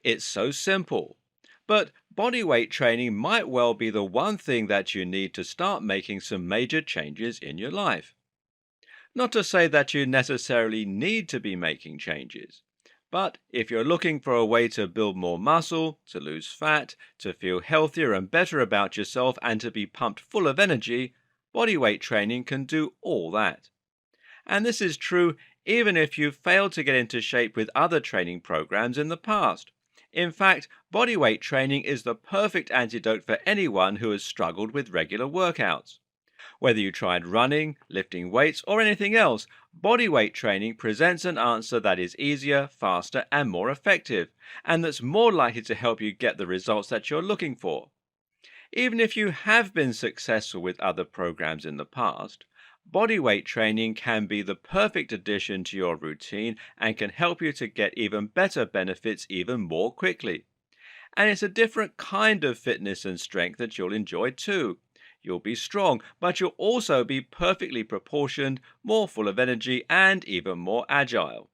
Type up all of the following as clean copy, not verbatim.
It's so simple. But body weight training might well be the one thing that you need to start making some major changes in your life. Not to say that you necessarily need to be making changes, but if you're looking for a way to build more muscle, to lose fat, to feel healthier and better about yourself, and to be pumped full of energy, body weight training can do all that. And this is true even if you've failed to get into shape with other training programs in the past. In fact, body weight training is the perfect antidote for anyone who has struggled with regular workouts. Whether you tried running, lifting weights, or anything else, body weight training presents an answer that is easier, faster, and more effective, and that's more likely to help you get the results that you're looking for. Even if you have been successful with other programs in the past, body weight training can be the perfect addition to your routine and can help you to get even better benefits even more quickly. And it's a different kind of fitness and strength that you'll enjoy too. You'll be strong, but you'll also be perfectly proportioned, more full of energy, and even more agile.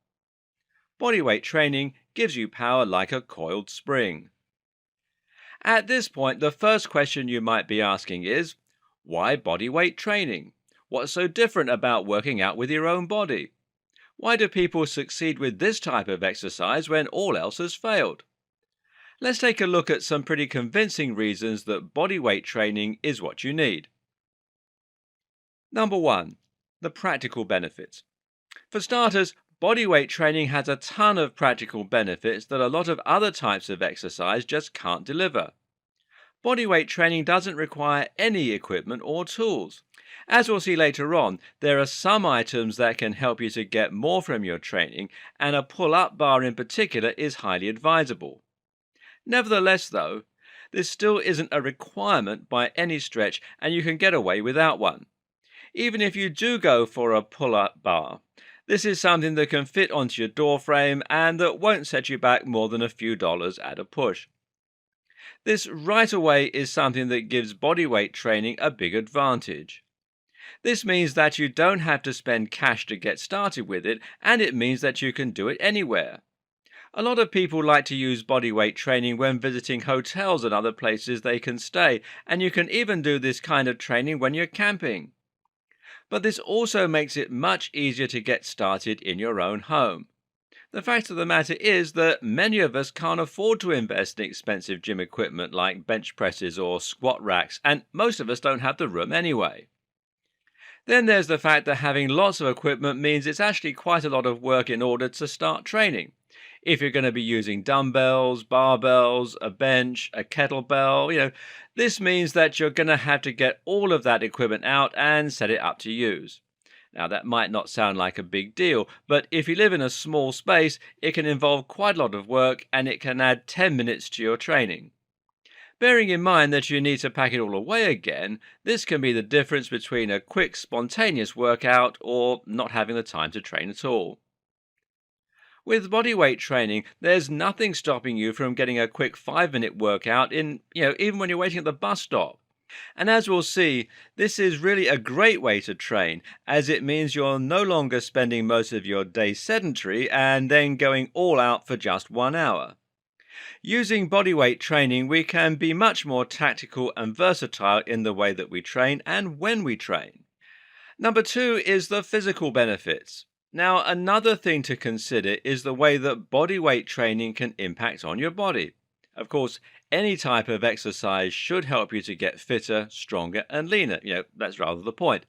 Bodyweight training gives you power like a coiled spring. At this point, the first question you might be asking is, why bodyweight training? What's so different about working out with your own body? Why do people succeed with this type of exercise when all else has failed? Let's take a look at some pretty convincing reasons that bodyweight training is what you need. Number 1. The practical benefits. For starters, bodyweight training has a ton of practical benefits that a lot of other types of exercise just can't deliver. Bodyweight training doesn't require any equipment or tools. As we'll see later on, there are some items that can help you to get more from your training, and a pull-up bar in particular is highly advisable. Nevertheless, though, this still isn't a requirement by any stretch, and you can get away without one. Even if you do go for a pull-up bar, this is something that can fit onto your door frame and that won't set you back more than a few dollars at a push. This right away is something that gives bodyweight training a big advantage. This means that you don't have to spend cash to get started with it, and it means that you can do it anywhere. A lot of people like to use bodyweight training when visiting hotels and other places they can stay, and you can even do this kind of training when you're camping. But this also makes it much easier to get started in your own home. The fact of the matter is that many of us can't afford to invest in expensive gym equipment like bench presses or squat racks, and most of us don't have the room anyway. Then there's the fact that having lots of equipment means it's actually quite a lot of work in order to start training. If you're going to be using dumbbells, barbells, a bench, a kettlebell, this means that you're going to have to get all of that equipment out and set it up to use. Now, that might not sound like a big deal, but if you live in a small space, it can involve quite a lot of work and it can add 10 minutes to your training. Bearing in mind that you need to pack it all away again, this can be the difference between a quick, spontaneous workout or not having the time to train at all. With bodyweight training, there's nothing stopping you from getting a quick 5-minute workout even when you're waiting at the bus stop. And as we'll see, this is really a great way to train, as it means you're no longer spending most of your day sedentary and then going all out for just 1 hour. Using bodyweight training, we can be much more tactical and versatile in the way that we train and when we train. Number 2 is the physical benefits. Now, another thing to consider is the way that bodyweight training can impact on your body. Of course, any type of exercise should help you to get fitter, stronger, and leaner. That's rather the point.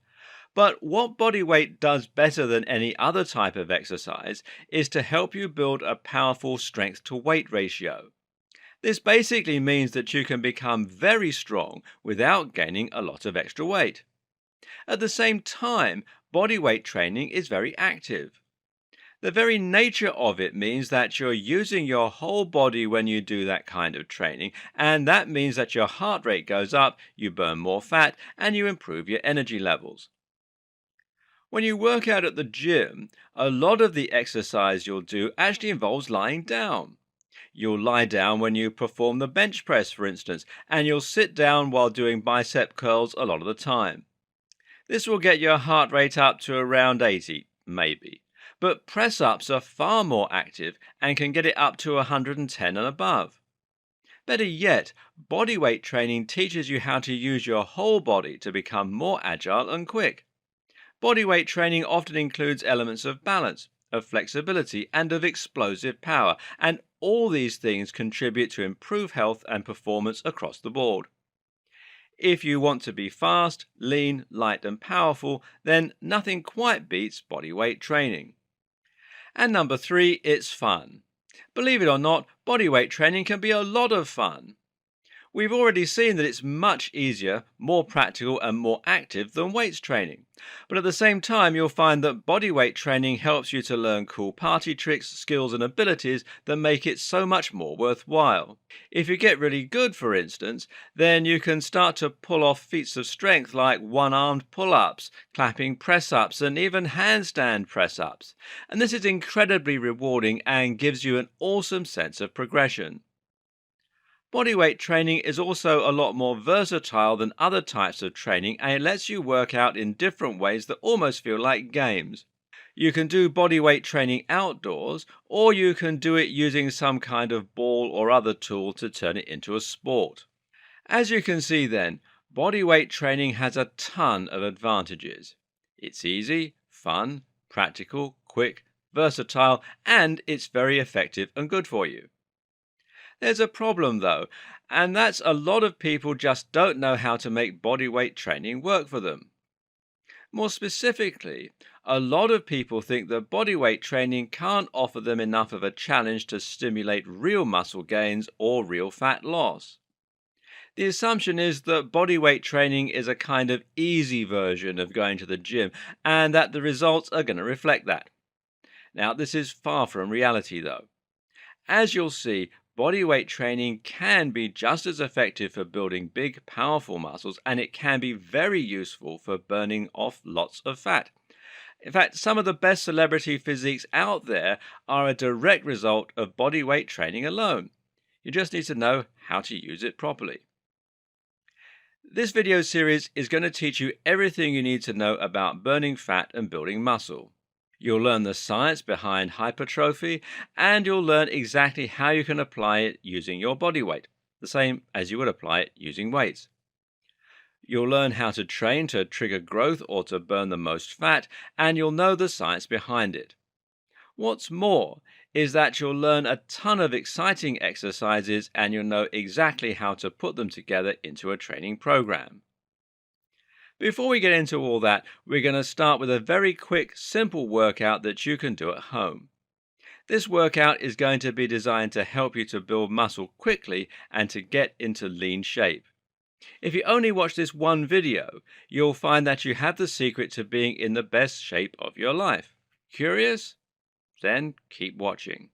But what bodyweight does better than any other type of exercise is to help you build a powerful strength to weight ratio. This basically means that you can become very strong without gaining a lot of extra weight. At the same time, bodyweight training is very active. The very nature of it means that you're using your whole body when you do that kind of training, and that means that your heart rate goes up, you burn more fat, and you improve your energy levels. When you work out at the gym, a lot of the exercise you'll do actually involves lying down. You'll lie down when you perform the bench press, for instance, and you'll sit down while doing bicep curls a lot of the time. This will get your heart rate up to around 80, maybe. but press ups are far more active and can get it up to 110 and above. Better yet, bodyweight training teaches you how to use your whole body to become more agile and quick. Bodyweight training often includes elements of balance, of flexibility, and of explosive power, and all these things contribute to improve health and performance across the board. If you want to be fast, lean, light, and powerful, then nothing quite beats bodyweight training. And number 3, it's fun. Believe it or not, bodyweight training can be a lot of fun. We've already seen that it's much easier, more practical, and more active than weights training. But at the same time, you'll find that bodyweight training helps you to learn cool party tricks, skills, and abilities that make it so much more worthwhile. If you get really good, for instance, then you can start to pull off feats of strength like one-armed pull-ups, clapping press-ups, and even handstand press-ups. And this is incredibly rewarding and gives you an awesome sense of progression. Bodyweight training is also a lot more versatile than other types of training, and it lets you work out in different ways that almost feel like games. You can do bodyweight training outdoors, or you can do it using some kind of ball or other tool to turn it into a sport. As you can see then, bodyweight training has a ton of advantages. It's easy, fun, practical, quick, versatile, and it's very effective and good for you. There's a problem though, and that's a lot of people just don't know how to make bodyweight training work for them. More specifically, a lot of people think that bodyweight training can't offer them enough of a challenge to stimulate real muscle gains or real fat loss. The assumption is that bodyweight training is a kind of easy version of going to the gym and that the results are going to reflect that. Now, this is far from reality though. As you'll see, bodyweight training can be just as effective for building big, powerful muscles, and it can be very useful for burning off lots of fat. In fact, some of the best celebrity physiques out there are a direct result of bodyweight training alone. You just need to know how to use it properly. This video series is going to teach you everything you need to know about burning fat and building muscle. You'll learn the science behind hypertrophy, and you'll learn exactly how you can apply it using your body weight, the same as you would apply it using weights. You'll learn how to train to trigger growth or to burn the most fat, and you'll know the science behind it. What's more is that you'll learn a ton of exciting exercises, and you'll know exactly how to put them together into a training program. Before we get into all that, we're going to start with a very quick, simple workout that you can do at home. This workout is going to be designed to help you to build muscle quickly and to get into lean shape. If you only watch this one video, you'll find that you have the secret to being in the best shape of your life. Curious? Then keep watching.